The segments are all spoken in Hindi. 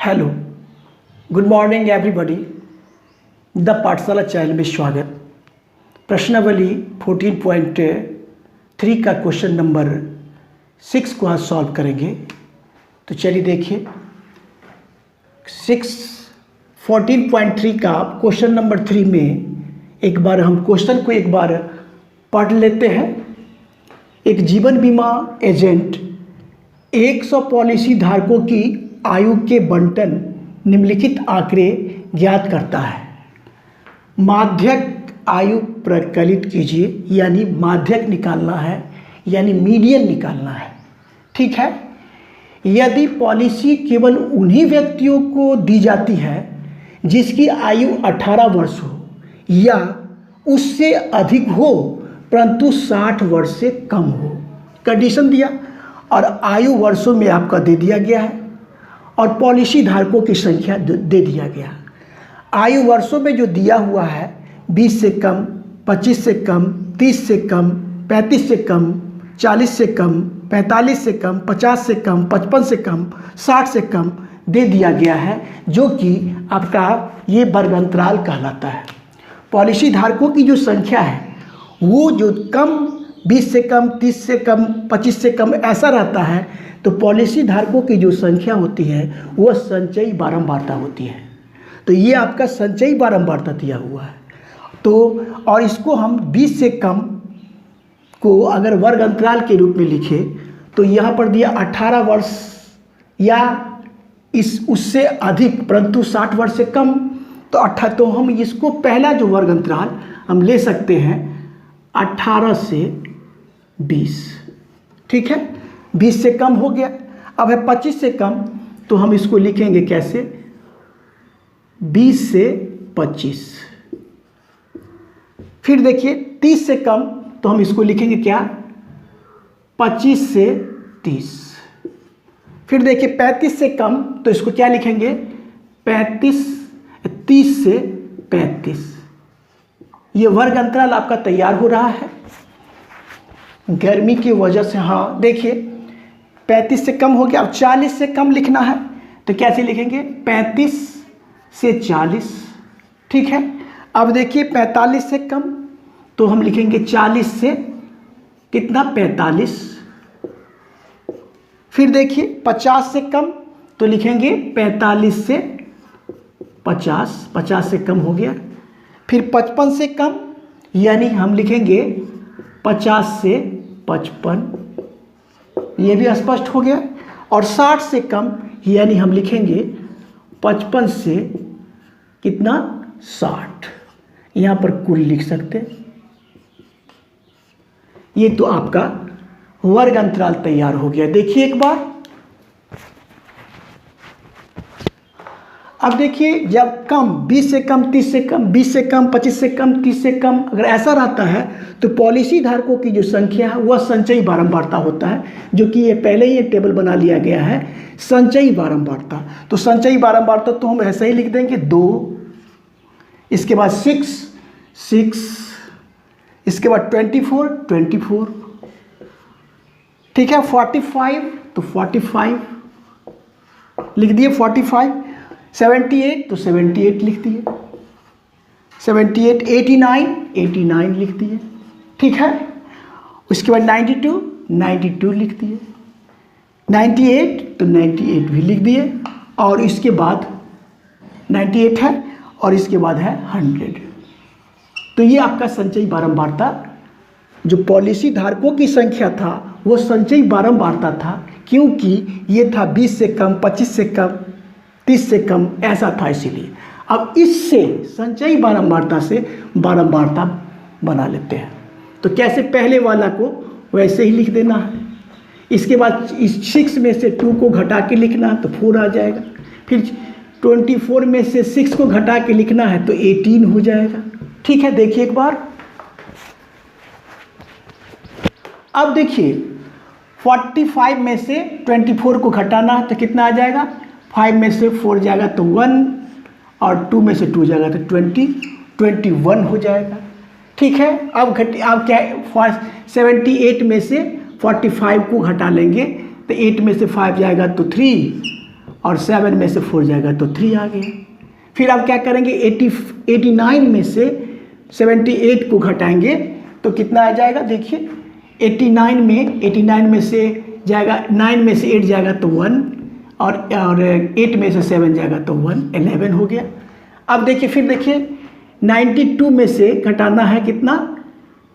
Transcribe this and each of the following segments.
Hello, good morning everybody. The पाठशाला चैनल में स्वागत। प्रश्नावली 14.3 का क्वेश्चन नंबर 6 को आज सॉल्व करेंगे। तो चलिए देखिए 14.3 का क्वेश्चन नंबर 3 में एक बार हम क्वेश्चन को एक बार पढ़ लेते हैं। एक जीवन बीमा एजेंट 100 पॉलिसी धारकों की आयु के बंटन निम्नलिखित आंकड़े ज्ञात करता है। माध्यक आयु प्रकलित कीजिए, यानी माध्यक निकालना है, यानी मीडियन निकालना है। ठीक है। यदि पॉलिसी केवल उन्हीं व्यक्तियों को दी जाती है जिसकी आयु 18 वर्ष हो या उससे अधिक हो परंतु 60 वर्ष से कम हो, कंडीशन दिया और आयु वर्षों में आपका दे दिया गया है और पॉलिसी धारकों की संख्या दे दिया गया। आयु वर्षों में जो दिया हुआ है 20 से कम, 25 से कम, 30 से कम, 35 से कम, 40 से कम, 45 से कम, 50 से कम, 55 से कम, 60 से कम दे दिया गया है, जो कि आपका ये वर्ग अंतराल कहलाता है। पॉलिसी धारकों की जो संख्या है वो जो कम 20 से कम, 30 से कम, 25 से कम ऐसा रहता है, तो पॉलिसी धारकों की जो संख्या होती है वह संचयी बारंबारता होती है। तो ये आपका संचयी बारंबारता दिया हुआ है। तो और इसको हम 20 से कम को अगर वर्ग अंतराल के रूप में लिखें तो यहाँ पर दिया 18 वर्ष या उससे अधिक परंतु 60 वर्ष से कम, तो हम इसको पहला जो वर्ग अंतराल हम ले सकते हैं 18 से 20। ठीक है, 20 से कम हो गया। अब है 25 से कम, तो हम इसको लिखेंगे कैसे, 20 से 25। फिर देखिए 30 से कम, तो हम इसको लिखेंगे क्या, 25 से 30। फिर देखिए 35 से कम, तो इसको क्या लिखेंगे, 30 से 35। ये वर्ग अंतराल आपका तैयार हो रहा है। गर्मी की वजह से, हाँ देखिए 35 से कम हो गया। अब 40 से कम लिखना है तो कैसे लिखेंगे, 35 से 40। ठीक है। अब देखिए 45 से कम, तो हम लिखेंगे 40 से कितना, 45। फिर देखिए 50 से कम, तो लिखेंगे 45 से 50। 50 से कम हो गया। फिर 55 से कम, यानी हम लिखेंगे 50 से 55, ये भी स्पष्ट हो गया। और 60 से कम, यानी हम लिखेंगे 55 से कितना, 60। यहाँ पर कुल लिख सकते हैं। ये तो आपका वर्ग अंतराल तैयार हो गया। देखिए एक बार, अब देखिए जब कम 20 से कम, 30 से कम, 20 से कम, 25 से कम, 30 से कम अगर ऐसा रहता है तो पॉलिसी धारकों की जो संख्या है वह संचयी बारंबारता होता है, जो कि ये पहले ही एक टेबल बना लिया गया है, संचयी बारंबारता। तो संचयी बारंबारता तो हम ऐसे ही लिख देंगे 2, इसके बाद 6, इसके बाद 24, ठीक है, 45, तो 45 लिख दिए, 45, 78 तो 78 लिख दिए, 78, 89 लिख दिए। ठीक है। उसके बाद 92 लिख दिए, 98 तो 98 भी लिख दिए, और इसके बाद 98 है और इसके बाद है 100। तो ये आपका संचयी बारंबारता, जो पॉलिसी धारकों की संख्या था वो संचयी बारंबारता था, क्योंकि ये था 20 से कम, 25 से कम, 30 से कम ऐसा था, इसीलिए। अब इससे संचयी बारंबारता से बारंबारता बना लेते हैं। तो कैसे, पहले वाला को वैसे ही लिख देना है। इसके बाद इस 6 में से 2 को घटा के लिखना है तो 4 आ जाएगा। फिर 24 में से 6 को घटा के लिखना है तो 18 हो जाएगा। ठीक है। देखिए एक बार, अब देखिए 45 में से 24 को घटाना है तो कितना आ जाएगा, 5 में से 4 जाएगा तो 1 और 2 में से 2 जाएगा तो 21 हो जाएगा। ठीक है। अब क्या, 78 में से 45 को घटा लेंगे तो 8 में से 5 जाएगा तो 3 और 7 में से 4 जाएगा तो 3 आ गया। फिर आप क्या करेंगे, 89 में से 78 को घटाएंगे तो कितना आ जाएगा, देखिए 89 में से जाएगा, 9 में से 8 जाएगा तो 1, और 8 में से 7 जाएगा तो 1, 11 हो गया। अब देखिए, फिर देखिए 92 में से घटाना है कितना,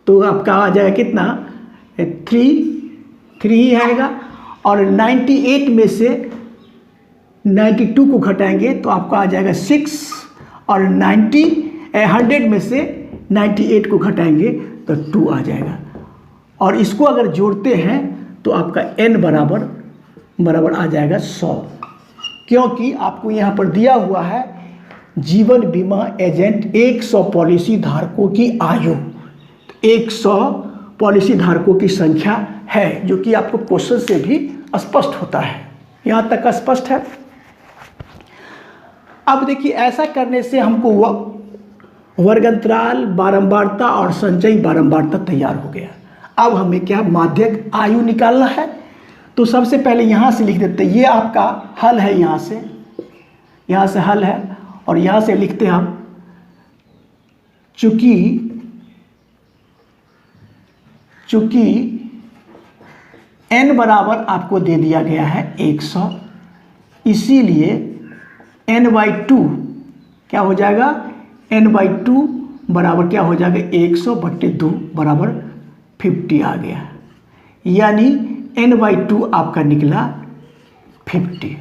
तो आपका आ जाएगा कितना, 3 ही आएगा। और 98 में से 92 को घटाएंगे तो आपका आ जाएगा 6, और 100 में से 98 को घटाएंगे तो 2 आ जाएगा। और इसको अगर जोड़ते हैं तो आपका n बराबर आ जाएगा 100, क्योंकि आपको यहाँ पर दिया हुआ है जीवन बीमा एजेंट 100 पॉलिसी धारकों की आयु, 100 पॉलिसी धारकों की संख्या है, जो कि आपको क्वेश्चन से भी स्पष्ट होता है। यहाँ तक का स्पष्ट है। अब देखिए, ऐसा करने से हमको वर्गंतराल बारंबारता और संचयी बारंबारता तैयार हो गया। अब हमें क्या, माध्यक आयु निकालना है। तो सबसे पहले यहाँ से लिख देते हैं, ये आपका हल है, यहाँ से हल है, और यहाँ से लिखते हैं हम, चूंकि n बराबर आपको दे दिया गया है 100, इसीलिए n/2 क्या हो जाएगा, n/2 बराबर क्या हो जाएगा, 100/2 बराबर 50 आ गया। यानी n/2 आपका निकला 50।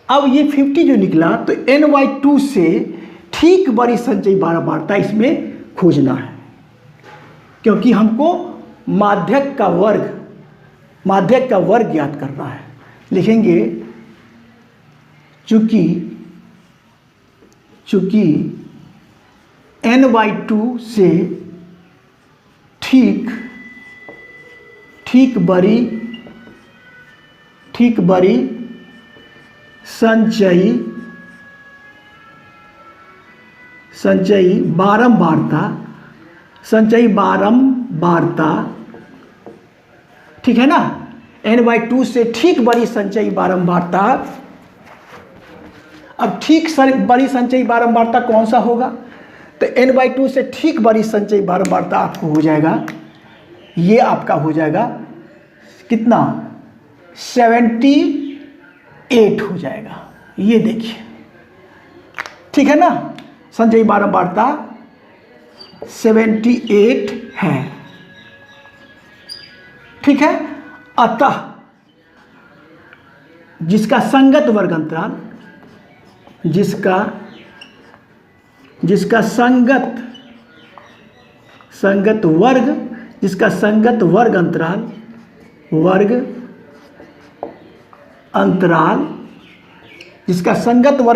अब ये 50 जो निकला, तो n/2 से ठीक बड़ी संचयी बारंबारता इसमें खोजना है, क्योंकि हमको माध्यक का वर्ग ज्ञात करना है। लिखेंगे चूंकि n/2 से ठीक बड़ी संचयी बारंबारता, ठीक है ना, n/2 से ठीक बड़ी संचयी बारंबारता। अब बड़ी संचयी बारंबारता कौन सा होगा, तो n/2 से ठीक बड़ी संचयी बारंबारता आपको हो जाएगा, ये आपका हो जाएगा कितना, 78 हो जाएगा। ये देखिए, ठीक है ना, संचयी बारंबारता 78 है, ठीक है। अतः जिसका संगत वर्ग अंतराल, जिसका संगत वर्ग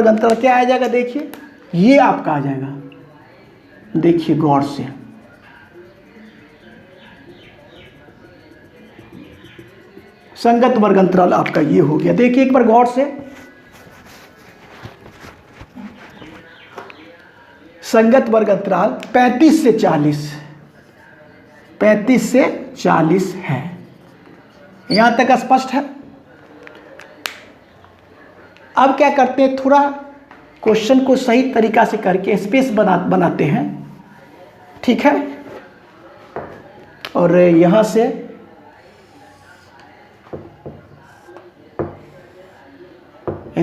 अंतराल क्या आ जाएगा, देखिए ये आपका आ जाएगा, देखिए गौर से, संगत वर्ग अंतराल आपका ये हो गया। देखिए एक बार गौर से, संगत वर्ग अंतराल 35 से 40 है। यहां तक स्पष्ट है। अब क्या करते हैं, थोड़ा क्वेश्चन को सही तरीका से करके स्पेस बनाते हैं, ठीक है। और यहां से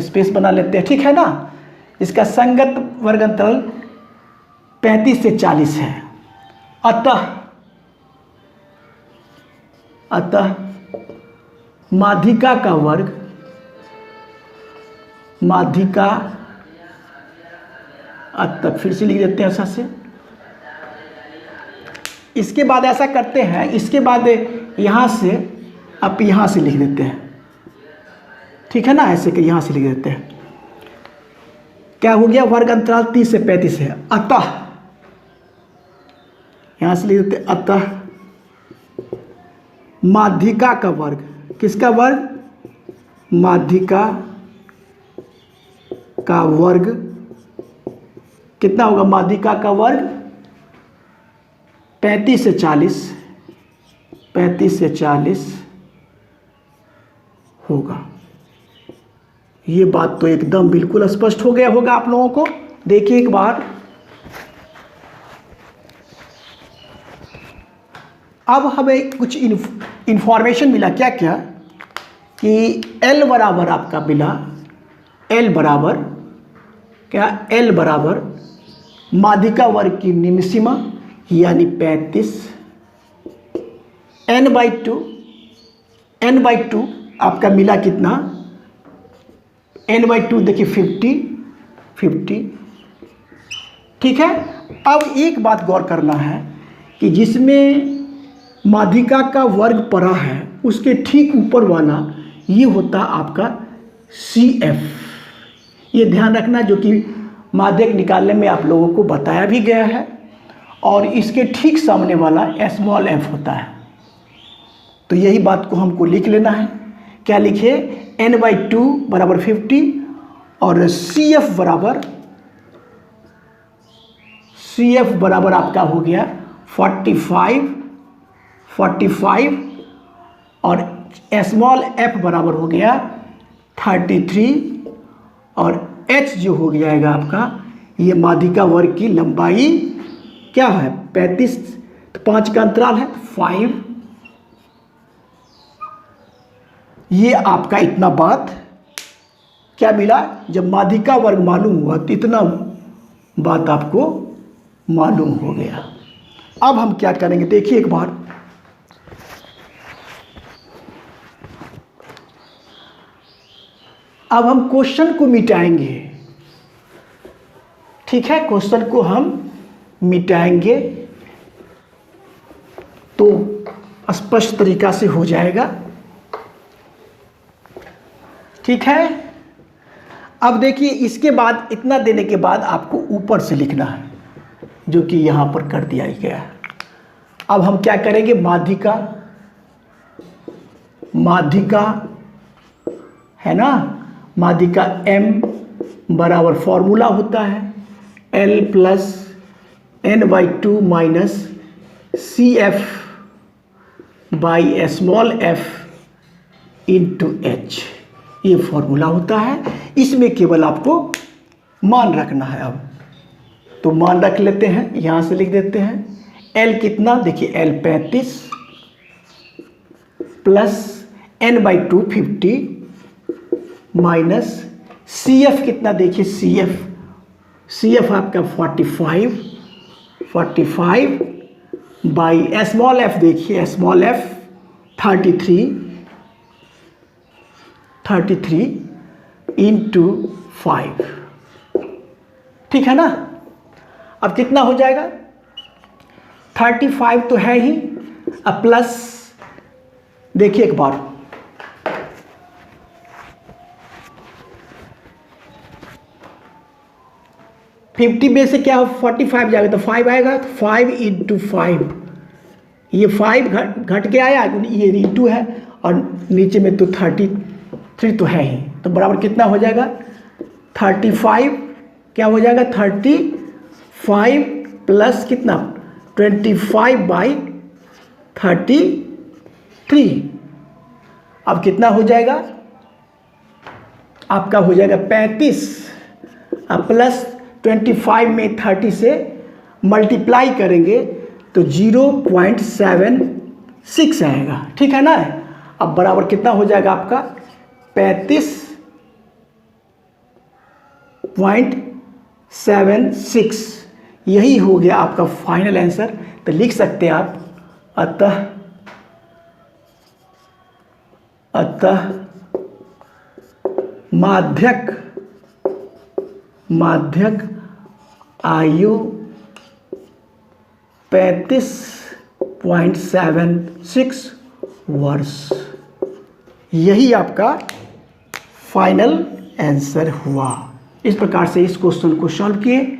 स्पेस बना लेते हैं, ठीक है ना। इसका संगत वर्ग अंतराल 35 से 40 है। अतः माध्यिका का वर्ग, अतः फिर से लिख देते हैं ऐसा से। इसके बाद ऐसा करते हैं, इसके बाद यहाँ से आप यहाँ से लिख देते हैं, ठीक है ना, ऐसे कि यहाँ से लिख देते हैं। क्या हो गया, वर्ग अंतराल 30 से 35 है। अतः यहाँ से लिख देते हैं, अतः माध्यिका का वर्ग, किसका वर्ग, माध्यिका का वर्ग कितना होगा, माध्यिका का वर्ग 35 से 40 होगा, ये बात तो एकदम बिल्कुल स्पष्ट हो गया होगा आप लोगों को। देखिए एक बार, अब हमें कुछ इन्फॉर्मेशन मिला। क्या क्या कि L बराबर आपका मिला, L बराबर क्या, L बराबर माध्यिका वर्ग की निम्न सीमा यानी 35, n/2 आपका मिला कितना, n/2 देखिए 50। ठीक है। अब एक बात गौर करना है कि जिसमें माध्यिका का वर्ग पड़ा है उसके ठीक ऊपर वाला ये होता आपका CF। ये ध्यान रखना, जो कि माध्यक निकालने में आप लोगों को बताया भी गया है। और इसके ठीक सामने वाला स्मॉल f होता है। तो यही बात को हमको लिख लेना है। क्या लिखे, n/2 बराबर 50 और CF बराबर आपका हो गया 45 और स्मॉल f बराबर हो गया 33 और h जो हो जाएगा आपका, ये माध्यिका वर्ग की लंबाई क्या है 35, तो 5 का अंतराल है 5। ये आपका इतना बात क्या मिला, जब माध्यिका वर्ग मालूम हुआ तो इतना बात आपको मालूम हो गया। अब हम क्या करेंगे, देखिए एक बार, अब हम क्वेश्चन को मिटाएंगे। ठीक है, क्वेश्चन को हम मिटाएंगे तो स्पष्ट तरीका से हो जाएगा। ठीक है। अब देखिए, इसके बाद इतना देने के बाद आपको ऊपर से लिखना है, जो कि यहाँ पर कर दिया गया है। अब हम क्या करेंगे, माध्यिका है ना, माध्यिका M बराबर फॉर्मूला होता है L plus n/2 minus CF by small f into h। ये फॉर्मूला होता है। इसमें केवल आपको मान रखना है। अब तो मान रख लेते हैं, यहाँ से लिख देते हैं L कितना, देखिए L 35 plus n/2 50 minus CF कितना, देखिए CF आपका 45 बाई स्मॉल f, देखिए स्मॉल f 33 इंटू 5। ठीक है ना। अब कितना हो जाएगा, 35 तो है ही, अब प्लस देखिए एक बार, फिफ्टी में से क्या हो 45 जाएगा तो 5 आएगा, तो 5 इंटू 5, ये 5 घट के आया, ये इंटू है और नीचे में तो 33 तो है ही, तो बराबर कितना हो जाएगा 35, क्या हो जाएगा 35 प्लस कितना 25/33। अब कितना हो जाएगा आपका, हो जाएगा 35, अब प्लस 25 में 30 से मल्टीप्लाई करेंगे तो 0.76 आएगा। ठीक है ना। अब बराबर कितना हो जाएगा आपका 35.76। यही हो गया आपका फाइनल आंसर। तो लिख सकते हैं आप, अतः माध्यक आयु 35.76 वर्ष। यही आपका फाइनल आंसर हुआ। इस प्रकार से इस क्वेश्चन को सॉल्व किए।